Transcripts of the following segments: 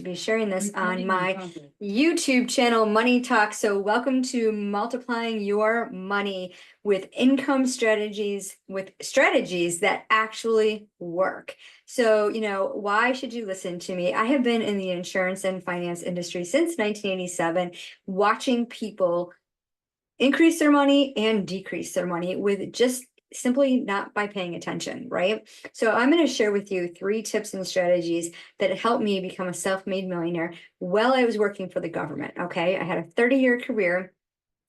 Be sharing this on my YouTube channel, Money Talk. So welcome to multiplying your money with income strategies, with strategies that actually work. So, why should you listen to me? I have been in the insurance and finance industry since 1987, watching people increase their money and decrease their money with just simply not by paying attention, right? So I'm going to share with you 3 tips and strategies that helped me become a self-made millionaire while I was working for the government. Okay, I had a 30-year career,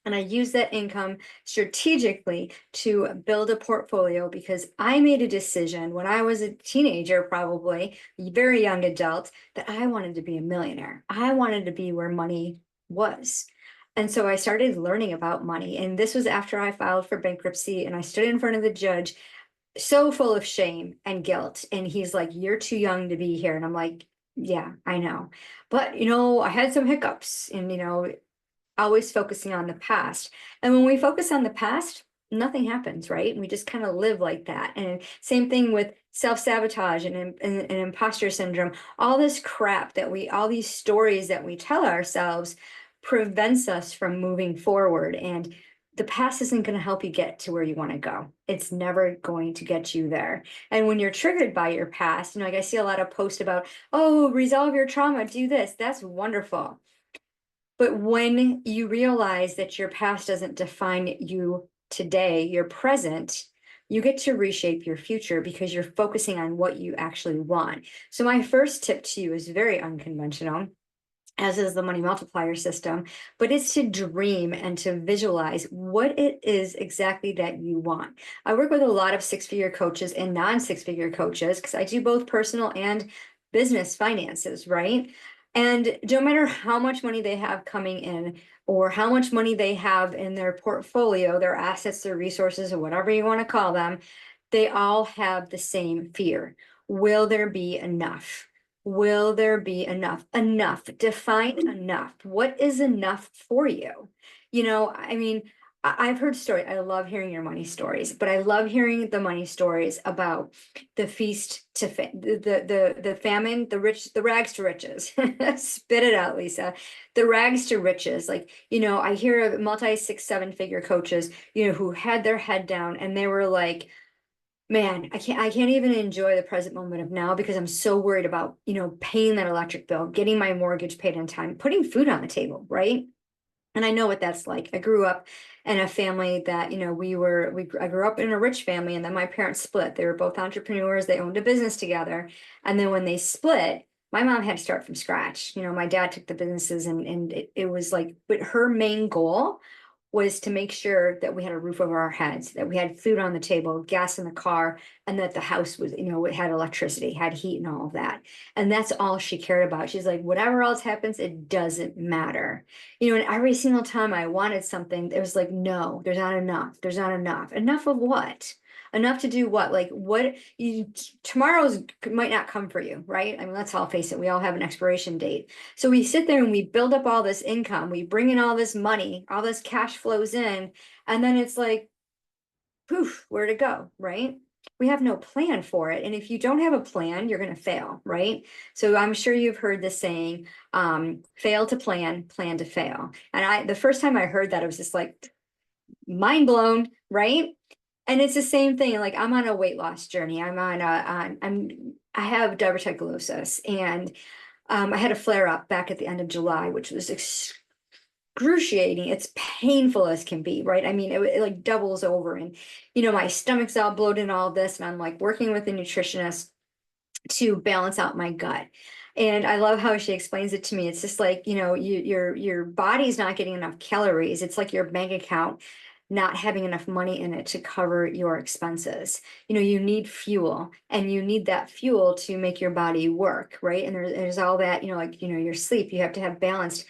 and I used that income strategically to build a portfolio because I made a decision when I was a teenager, probably very young adult, that I wanted to be a millionaire. I wanted to be where money was. And so I started learning about money. And this was after I filed for bankruptcy and I stood in front of the judge, so full of shame and guilt. And he's like, "You're too young to be here." And I'm like, "Yeah, I know." But, I had some hiccups and, always focusing on the past. And when we focus on the past, nothing happens, right? We just kind of live like that. And same thing with self-sabotage and imposter syndrome. All this crap all these stories that we tell ourselves prevents us from moving forward. And the past isn't going to help you get to where you want to go. It's never going to get you there. And when you're triggered by your past, like I see a lot of posts about, oh, resolve your trauma, do this. That's wonderful. But when you realize that your past doesn't define you today, your present, you get to reshape your future because you're focusing on what you actually want. So my first tip to you is very unconventional, as is the money multiplier system, but it's to dream and to visualize what it is exactly that you want. I work with a lot of 6-figure coaches and non-6-figure coaches because I do both personal and business finances, right? And no matter how much money they have coming in or how much money they have in their portfolio, their assets, their resources, or whatever you want to call them, they all have the same fear. Will there be enough? Will there be enough? Enough. Define enough. What is enough for you? I've heard stories. I love hearing your money stories, but I love hearing the money stories about the feast to the famine, the rich, the rags to riches. Spit it out, Lisa. The rags to riches. I hear of multi 6, 7-figure coaches, who had their head down and they were like, "Man, I can't even enjoy the present moment of now because I'm so worried about, paying that electric bill, getting my mortgage paid in time, putting food on the table," right? And I know what that's like. I grew up in a family that, I grew up in a rich family, and then my parents split. They were both entrepreneurs. They owned a business together. And then when they split, my mom had to start from scratch. My dad took the businesses and it was like, but her main goal was to make sure that we had a roof over our heads, that we had food on the table, gas in the car, and that the house was, it had electricity, had heat and all of that. And that's all she cared about. She's like, whatever else happens, it doesn't matter. And every single time I wanted something, it was like, no, there's not enough. There's not enough. Enough of what? Enough to do what? Like tomorrow's might not come for you, right? I mean, let's all face it. We all have an expiration date. So we sit there and we build up all this income. We bring in all this money, all this cash flows in, and then it's like, poof, where'd it go, right? We have no plan for it. And if you don't have a plan, you're going to fail, right? So I'm sure you've heard this saying, fail to plan, plan to fail. And the first time I heard that, I was just like, mind blown, right? And it's the same thing. Like, I'm on a weight loss journey. I have diverticulosis, and I had a flare up back at the end of July, which was excruciating. It's painful as can be, right? I mean, it like doubles over, and my stomach's all bloated and all this, and I'm like working with a nutritionist to balance out my gut. And I love how she explains it to me. It's just like, your body's not getting enough calories. It's like your bank account not having enough money in it to cover your expenses. You need fuel, and you need that fuel to make your body work, right? And there's all that, your sleep, you have to have balanced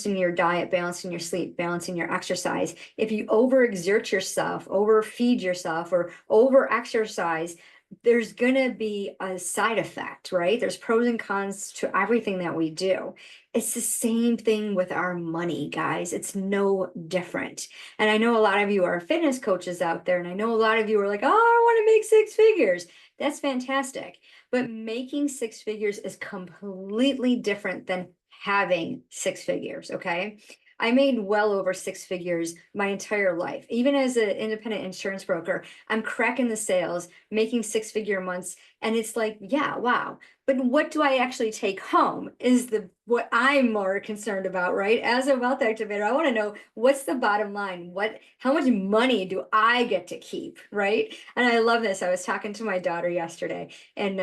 in your diet, balanced in your sleep, balanced in your exercise. If you overexert yourself, overfeed yourself, or overexercise, there's going to be a side effect, right? There's pros and cons to everything that we do. It's the same thing with our money, guys. It's no different. And I know a lot of you are fitness coaches out there, and I know a lot of you are like, "Oh, I want to make 6 figures." That's fantastic. but making six figures is completely different than having six figures. Okay. I made well over six figures my entire life. Even as an independent insurance broker, I'm cracking the sales, making six-figure months. And it's like, yeah, wow. But what do I actually take home is what I'm more concerned about, right? As a wealth activator, I want to know what's the bottom line? How much money do I get to keep, right? And I love this. I was talking to my daughter yesterday, and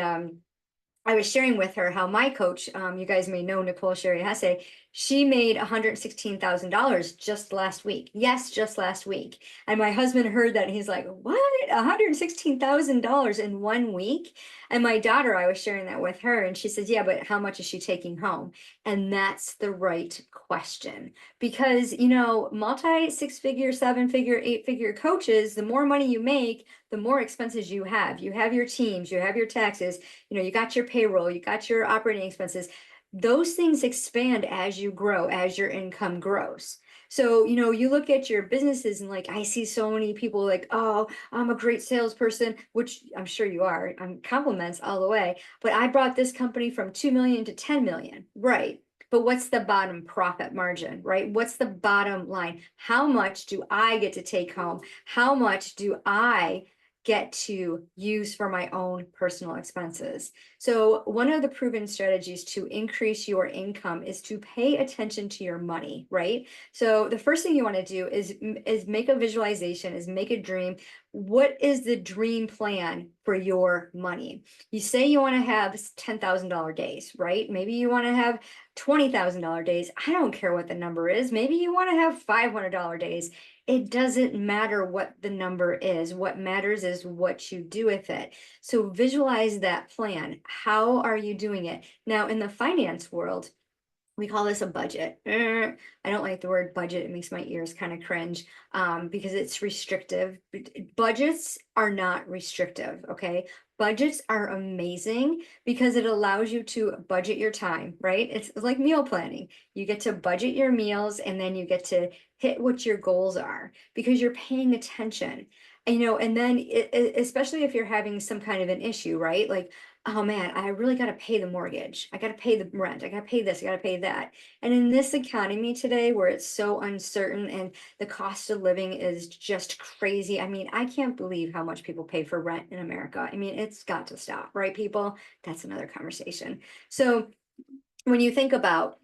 I was sharing with her how my coach, you guys may know Nicole Sherry Hesse, she made $116,000 just last week. Yes, just last week. And my husband heard that and he's like, what? $116,000 in 1 week? And my daughter, I was sharing that with her and she says, yeah, but how much is she taking home? And that's the right question. Because, multi six-figure, seven-figure, eight-figure coaches, the more money you make, the more expenses you have. You have your teams, you have your taxes, you got your payroll, you got your operating expenses. Those things expand as you grow, as your income grows. So, you look at your businesses and like, I see so many people like, oh, I'm a great salesperson, which I'm sure you are. I'm compliments all the way. But I brought this company from 2 million to 10 million. Right. But what's the bottom profit margin, right? What's the bottom line? How much do I get to take home? How much do I get to use for my own personal expenses? So one of the proven strategies to increase your income is to pay attention to your money, right? So the first thing you want to do is make a visualization, is make a dream. What is the dream plan for your money? You say you want to have $10,000 days, right? Maybe you want to have $20,000 days. I don't care what the number is. Maybe you want to have $500 days. It doesn't matter what the number is. What matters is what you do with it. So visualize that plan. How are you doing it? Now, in the finance world, we call this a budget. I don't like the word budget. It makes my ears kind of cringe because it's restrictive. Budgets are not restrictive, okay? Budgets are amazing because it allows you to budget your time, right? It's like meal planning. You get to budget your meals and then you get to hit what your goals are because you're paying attention. And then especially if you're having some kind of an issue, right? Like, oh man, I really got to pay the mortgage. I got to pay the rent. I got to pay this. I got to pay that. And in this economy today, where it's so uncertain and the cost of living is just crazy. I mean, I can't believe how much people pay for rent in America. I mean, it's got to stop, right, people? That's another conversation. So when you think about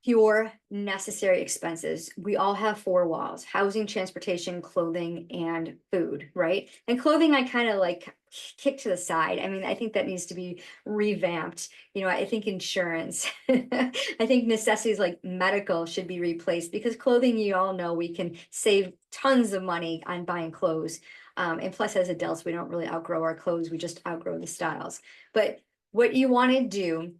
your necessary expenses, we all have four walls: housing, transportation, clothing, and food, right? And clothing, I kind of like kick to the side. I mean, I think that needs to be revamped. I think insurance, I think necessities like medical should be replaced because clothing, you all know, we can save tons of money on buying clothes. And plus, as adults, we don't really outgrow our clothes. We just outgrow the styles. But what you want to do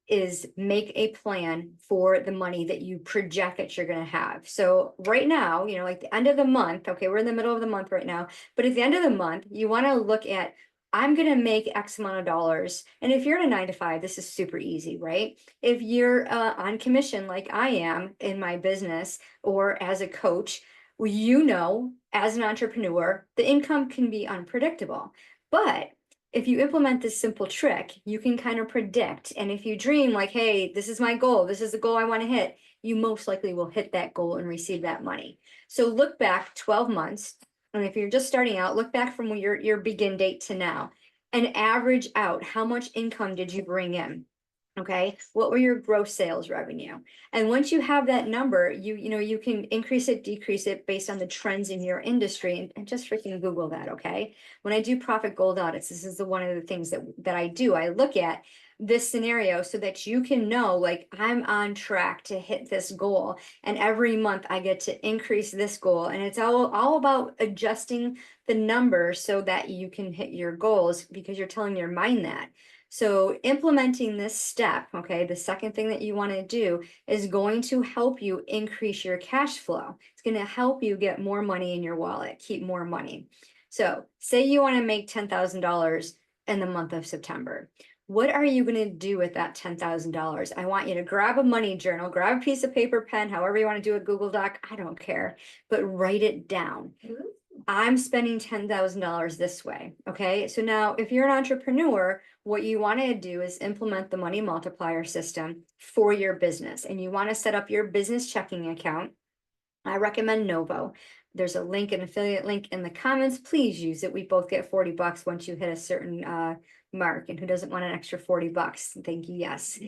is make a plan for the money that you project that you're going to have. So right now, like the end of the month, okay, we're in the middle of the month right now, but at the end of the month, you want to look at, I'm going to make X amount of dollars. And if you're in a 9 to 5, this is super easy, right? If you're on commission like I am in my business or as a coach, as an entrepreneur, the income can be unpredictable. But if you implement this simple trick, you can kind of predict. And if you dream like, hey, this is my goal, this is the goal I want to hit, you most likely will hit that goal and receive that money. So look back 12 months. And if you're just starting out, look back from your begin date to now and average out how much income did you bring in? Okay, what were your gross sales revenue? And once you have that number, you can increase it, decrease it based on the trends in your industry, and just freaking Google that. Okay, when I do profit gold audits, this is one of the things that I do. I look at this scenario so that you can know, like, I'm on track to hit this goal, and every month I get to increase this goal, and it's all about adjusting the number so that you can hit your goals because you're telling your mind that. So implementing this step, okay, the second thing that you want to do is going to help you increase your cash flow. It's going to help you get more money in your wallet, keep more money. So say you want to make $10,000 in the month of September. What are you going to do with that $10,000? I want you to grab a money journal, grab a piece of paper, pen, however you want to do a Google Doc, I don't care, but write it down. I'm spending $10,000 this way. Okay. So now if you're an entrepreneur, what you want to do is implement the money multiplier system for your business, and you want to set up your business checking account. I recommend Novo. There's a link, an affiliate link in the comments. Please use it. We both get 40 bucks once you hit a certain mark. And who doesn't want an extra 40 bucks? Thank you. Yes.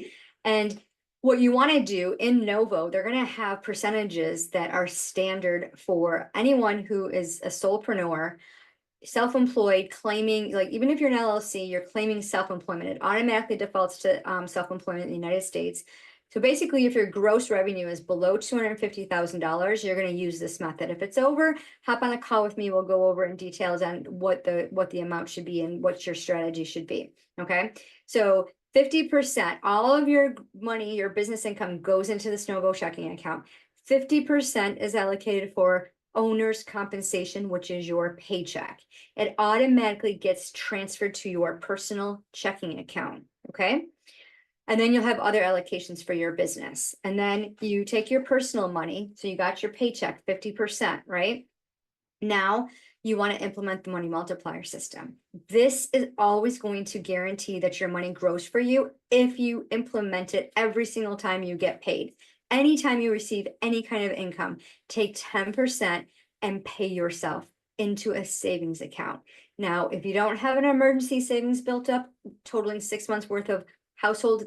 And what you want to do in Novo, they're going to have percentages that are standard for anyone who is a solopreneur, self-employed, claiming, like, even if you're an LLC, you're claiming self-employment. It automatically defaults to self-employment in the United States. So basically, if your gross revenue is below $250,000, you're going to use this method. If it's over, hop on a call with me. We'll go over in details on what the amount should be and what your strategy should be. Okay. So 50%, all of your money, your business income goes into the Novo checking account. 50% is allocated for owner's compensation, which is your paycheck. It automatically gets transferred to your personal checking account. Okay. And then you'll have other allocations for your business. And then you take your personal money. So you got your paycheck, 50%, right? Now you want to implement the money multiplier system. This is always going to guarantee that your money grows for you if you implement it every single time you get paid. Anytime you receive any kind of income, take 10% and pay yourself into a savings account. Now, if you don't have an emergency savings built up, totaling 6 months worth of household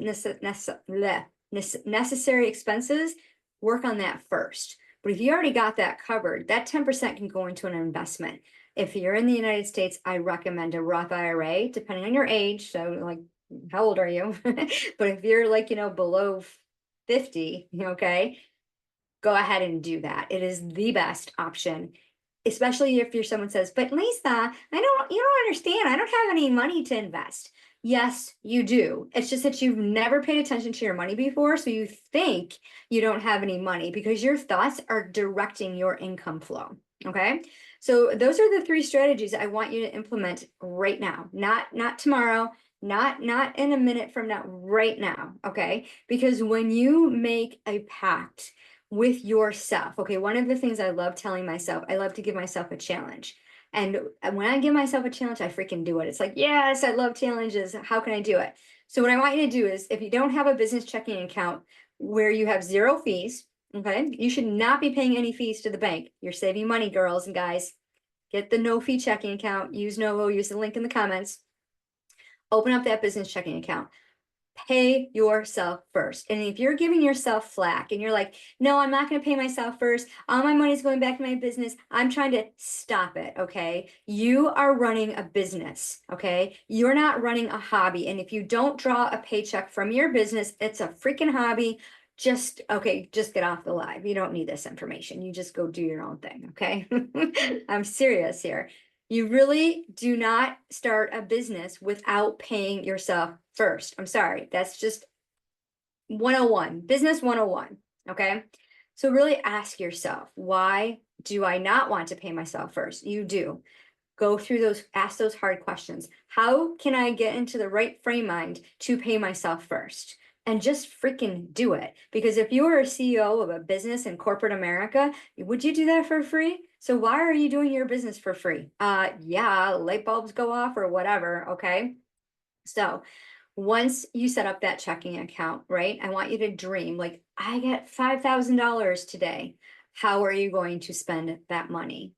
necessary expenses, work on that first. But if you already got that covered, that 10% can go into an investment. If you're in the United States, I recommend a Roth IRA, depending on your age. So, like, how old are you? But if you're, like, below 50, okay, go ahead and do that. It is the best option, especially if you're someone says, but Lisa, you don't understand. I don't have any money to invest. Yes, you do. It's just that you've never paid attention to your money before. So you think you don't have any money because your thoughts are directing your income flow. Okay. So those are the 3 strategies I want you to implement right now, not tomorrow, not in a minute from now, right now. Okay. Because when you make a pact with yourself, okay, one of the things I love telling myself, I love to give myself a challenge. And when I give myself a challenge, I freaking do it. It's like, yes, I love challenges. How can I do it? So what I want you to do is, if you don't have a business checking account where you have 0 fees, okay, you should not be paying any fees to the bank. You're saving money, girls and guys. Get the no fee checking account. Use Novo. Use the link in the comments. Open up that business checking account. Pay yourself first. And if you're giving yourself flack and you're like, no, I'm not going to pay myself first, all my money's going back to my business, I'm trying to stop it. Okay. You are running a business. Okay. You're not running a hobby. And if you don't draw a paycheck from your business, it's a freaking hobby. Just get off the live. You don't need this information. You just go do your own thing. Okay. I'm serious here. You really do not start a business without paying yourself first. I'm sorry. That's just 101, business 101. Okay. So really ask yourself, why do I not want to pay myself first? You do. Go through those, ask those hard questions. How can I get into the right frame mind to pay myself first? And just freaking do it. Because if you were a CEO of a business in corporate America, would you do that for free? So why are you doing your business for free? Yeah, light bulbs go off or whatever. Okay. So once you set up that checking account, right? I want you to dream, like, I get $5,000 today. How are you going to spend that money?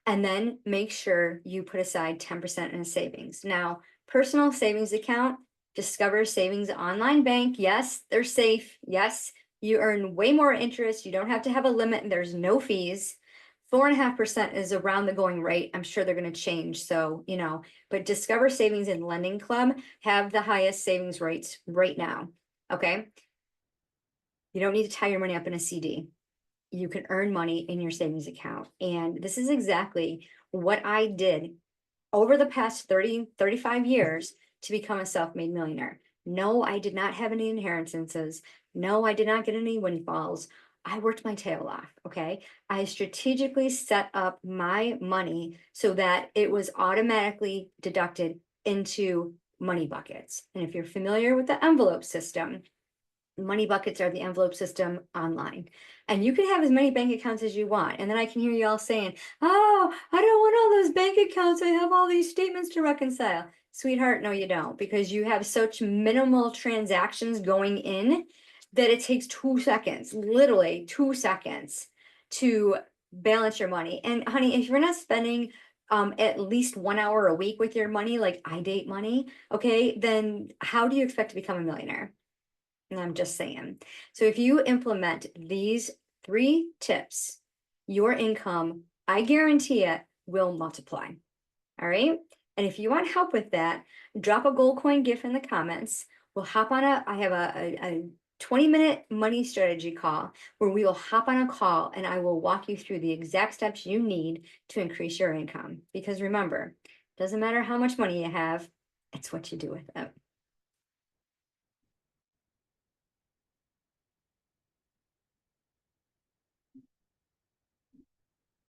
And then make sure you put aside 10% in a savings. Now, personal savings account, Discover Savings Online Bank. Yes, they're safe. Yes, you earn way more interest. You don't have to have a limit and there's no fees. 4.5% is around the going rate. I'm sure they're going to change. So, but Discover Savings and Lending Club have the highest savings rates right now. Okay. You don't need to tie your money up in a CD. You can earn money in your savings account. And this is exactly what I did over the past 35 years to become a self-made millionaire. No, I did not have any inheritances. No, I did not get any windfalls. I worked my tail off. Okay. I strategically set up my money so that it was automatically deducted into money buckets. And if you're familiar with the envelope system, Money buckets are the envelope system online. And you can have as many bank accounts as you want. And then I can hear you all saying, oh, I don't want all those bank accounts. I have all these statements to reconcile. Sweetheart, no, you don't, because you have such minimal transactions going in that it takes 2 seconds, literally 2 seconds to balance your money. And honey, if you're not spending at least 1 hour a week with your money, like I date money, okay, then how do you expect to become a millionaire? And I'm just saying. So if you implement these 3 tips, your income, I guarantee it, will multiply. All right. And if you want help with that, drop a gold coin gift in the comments. We'll hop on I have a 20-minute money strategy call where we will hop on a call and I will walk you through the exact steps you need to increase your income. Because remember, it doesn't matter how much money you have, it's what you do with it.